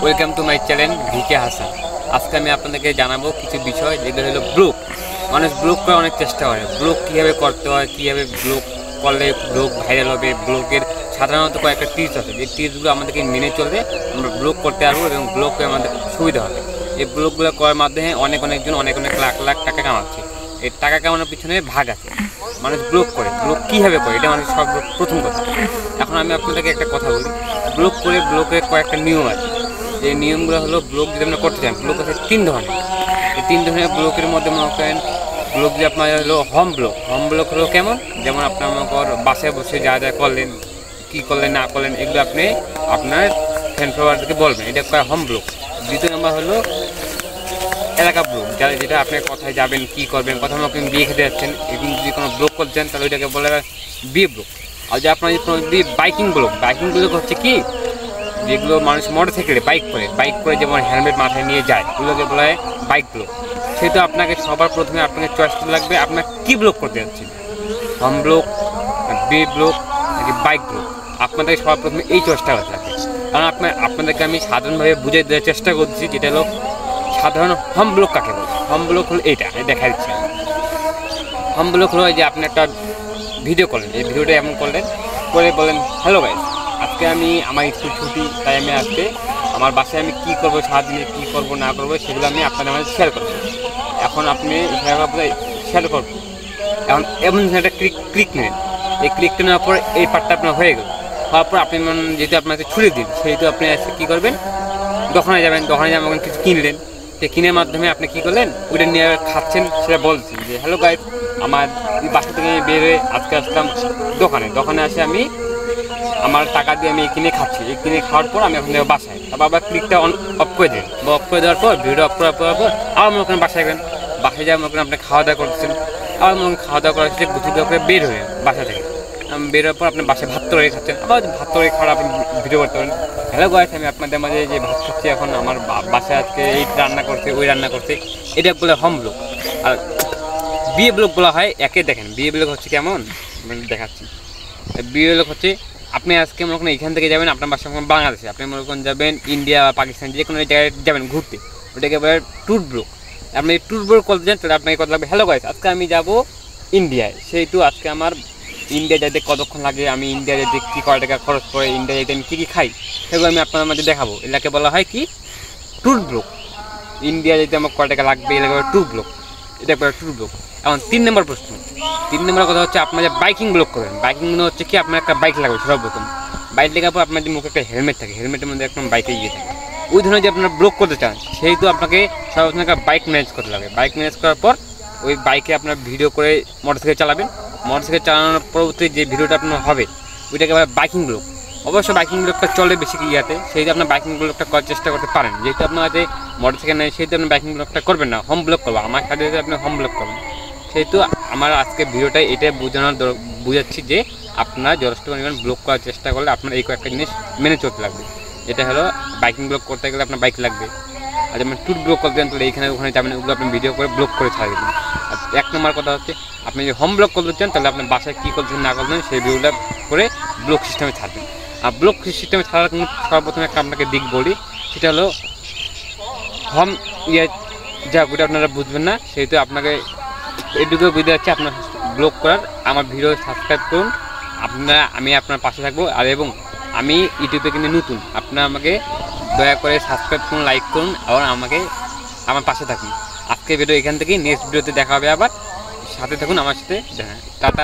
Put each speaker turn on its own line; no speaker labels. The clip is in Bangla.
Welcome to my channel V K Hasan. আজকে আমি আপনাদেরকে জানাবো কিছু বিষয় যেগুলো হলো ব্লগ। মানুষ ব্লগ করে অনেক চেষ্টা করে, ব্লগ কীভাবে করতে হয়, কীভাবে ব্লগ করলে ব্লগ ভাইরাল হবে। ব্লগের সাধারণত কয়েকটা টিপস আছে, যে টিপসগুলো আমাদেরকে মেনে চললে আমরা ব্লগ করতে পারবো এবং ব্লগ করে আমাদের সুবিধা হবে। এই ব্লগগুলো করার মাধ্যমে অনেকজন অনেক লাখ লাখ টাকা কামাচ্ছে। এই টাকা কামানোর পিছনে ভাগ আছে। মানুষ ব্লগ করে, ব্লগ কীভাবে করে এটা মানুষ সব প্রথম কথা। এখন আমি আপনাদেরকে একটা কথা বলি, ব্লগের কয়েকটা নিয়ম আছে। এই নিয়মগুলো হলো, ব্লগ যদি আপনারা করতে চান, ব্লগ আছে 3 ধরনের। এই 3 ধরনের ব্লগের মধ্যে মনে করেন ব্লগ যে আপনার হলো হোম ব্লগ হলো কেমন, যেমন আপনার মনে কর বাসায় বসে যা যা করলেন, কী করলেন না করলেন, এগুলো আপনি আপনার ফ্রেন্ড ফলোয়ারদেরকে বলবেন, এটা কয় হোম ব্লগ। দ্বিতীয় নম্বর হলো এলাকা ব্লগ, যেটা আপনি কোথায় যাবেন, কী করবেন, কোথাও আপনি বিয়ে খেতে যাচ্ছেন, এরকম যদি কোনো ব্লগ করছেন তাহলে ওইটাকে বলে বিয়ে ব্লগ। আর যে আপনার যদি বাইকিং ব্লগ হচ্ছে কি, যেগুলো মানুষ মোটরসাইকেলে বাইক করে যেমন হেলমেট মাথায় নিয়ে যায়, ওগুলোকে বলা হয় বাইক ব্লগ। সেহেতু আপনাকে সবার প্রথমে আপনাকে চয়েস করতে লাগবে আপনার কী ব্লগ করতে যাচ্ছেন, হোম ব্লগ, বি ব্লগ নাকি বাইক ব্লগ। আপনাদের সবার প্রথমে এই চয়েসটা করতে লাগবে। কারণ আপনাদেরকে আমি সাধারণভাবে বুঝিয়ে দেওয়ার চেষ্টা করছি, যেটা হলো সাধারণ হোম ব্লগ কাকে বলে। হোম ব্লগ হলো এইটা, দেখা দিচ্ছে। হোম ব্লগ হলো যে আপনি একটা ভিডিও করলেন, এই ভিডিওটা এমন করলেন, করে বলেন হ্যালো গাইস, আজকে আমার স্কুল ছুটি, তাই আমি আজকে আমার বাসায় আমি কী করবো, সারাদিনে কী করবো না করবো সেগুলো আমি আপনাদের মাঝে শেয়ার করবো। এখন আপনি শেয়ার করবো, এখন এমন একটা ক্লিক নেবেন। এই ক্লিকটা নেওয়ার পর এই পার্টটা আপনার হয়ে গেল। হওয়ার পর আপনি যদি আপনাকে ছুটি দিন, সেহেতু আপনি আজকে কী করবেন, দোকানে যাবেন কিছু কিনলেন। সে কিনের মাধ্যমে আপনি কী করলেন, ওইটা নিয়ে খাচ্ছেন, সেটা বলছেন যে হ্যালো গাইস, আমার বাসা থেকে বের হয়ে আজকে আসলাম দোকানে আসে আমি আমার টাকা দিয়ে আমি কিনে খাচ্ছি। এই কিনে খাওয়ার পর আমি এখন বাসায়, তারপর আবার ক্লিকটা অফ করে দেন, বা অফ করে দেওয়ার পর ভিডিও অফ করার পর আবার মনে করেন বাসায় গেলেন। বাসায় যাওয়ার মনে করেন আপনি খাওয়া দাওয়া করতেছেন, আবার মনে করেন খাওয়া দাওয়া করা হচ্ছে, গুছিয়ে দেওয়া করে বের হয়ে বাসা থেকে বের হওয়ার পর আপনি বাসায় ভাত তরকারি খাচ্ছেন, আবার ভাত তরকারি খাওয়ার আপনি ভিডিও করতে পারেন। হ্যালো গাইস, আমি আপনাদের মাঝে যে ভাত খাচ্ছি, এখন আমার বাসায় আজকে এই রান্না করছে, ওই রান্না করছে, এটা বলে হোম ব্লগ। আর বিয়ে ব্লগ বলা হয় একে। দেখেন বিয়ে ব্লগ হচ্ছে কেমন দেখাচ্ছি। বিয়ে ব্লগ হচ্ছে আপনি আজকে মনে করেন এখান থেকে যাবেন, আপনার বাসা বাংলাদেশে, আপনি মনে করেন যাবেন ইন্ডিয়া বা পাকিস্তান, যে কোনো জায়গায় যাবেন ঘুরতে, ওটাকে বলে ট্যুর ব্লগ। আপনি ট্যুর ব্লগ করতে যান, তাহলে আপনাকে কত লাগবে, হ্যালো গাইস, আজকে আমি যাব ইন্ডিয়ায়, সেহেতু আজকে আমার ইন্ডিয়া যেতে কতক্ষণ লাগে, আমি ইন্ডিয়া যেতে কী কয় টাকা খরচ করে, ইন্ডিয়া যেতে আমি কী কী খাই, সেগুলো আমি আপনার মাঝে দেখাবো। এলাকে বলা হয় কি, ট্যুর ব্লগ। ইন্ডিয়া যেতে আমার কয় টাকা লাগবে, এলাকা বলে ট্যুর ব্লগ, এটা বলে ট্যুর ব্লগ। এখন 3 নম্বর প্রশ্ন, 3 নম্বর কথা হচ্ছে আপনার যে বাইকিং ব্লগ করবেন। বাইকিং হচ্ছে কি, আপনার একটা বাইক লাগবে সর্বপ্রথম। বাইক লেখার পর আপনার যে মুখে একটা হেলমেট থাকে, হেলমেটের মধ্যে একদম বাইকে গিয়ে থাকে। ওই ধরনের যে আপনারা ব্লগ করতে চান, সেহেতু আপনাকে সর্বপ্রথম একটা বাইক ম্যানেজ করতে লাগবে। বাইক ম্যানেজ করার পর ওই বাইকে আপনার ভিডিও করে মোটরসাইকেল চালাবেন। মোটরসাইকেল চালানোর পরবর্তী যে ভিডিওটা আপনার হবে, ওইটাকে বলে বাইকিং ব্লগ। অবশ্যই বাইকিং ব্লগটা চলে বেশি ইয়াতে, সেই আপনার বাইকিং ব্লগটা করার চেষ্টা করতে পারেন। যেহেতু আপনার হাতে মোটরসাইকেল নেই, সেহেতু আপনি বাইকিং ব্লগটা করবেন না, হোম ব্লগ করবো। আমার সাথে আপনি হোম ব্লগ করবেন। সেহেতু আমার আজকে ভিডিওটা এটাই বুঝাচ্ছি যে আপনারা যথেষ্ট পরিমাণ ব্লগ করার চেষ্টা করলে আপনার এই কয়েকটা জিনিস মেনে চলতে লাগবে। এটা হলো বাইকিং ব্লগ করতে গেলে আপনার বাইক লাগবে। আর যেমন ট্যুর ব্লগ করতে গেলে তাহলে এইখানে ওখানে যাবেন, ওগুলো আপনি ভিডিও করে ব্লগ করে ছাড়া দেবেন। আর 1 নম্বর কথা হচ্ছে, আপনি যদি হোম ব্লগ করতে চান, তাহলে আপনি বাসায় কী করছেন না করছেন সেই ভিডিওটা করে ব্লগ সিস্টেমে ছাড়বেন। আর ব্লগ সিস্টেমে ছাড়ার কিন্তু সর্বপ্রথমে একটা আপনাকে দিক বলি, সেটা হলো হোম ওটা আপনারা বুঝবেন না, সেহেতু আপনাকে এটুকু বুঝতে যাচ্ছে আপনার ব্লগ করার। আমার ভিডিও সাবস্ক্রাইব করুন, আমি আপনার পাশে থাকবো। আর এবং আমি ইউটিউবে কিন্তু নতুন, আপনারা আমাকে দয়া করে সাবস্ক্রাইব করুন, লাইক করুন, আর আমার পাশে থাকুন। আজকে ভিডিও এখান থেকেই, নেক্সট ভিডিওতে দেখা হবে, আবার সাথে থাকুন আমার সাথে। টাটা।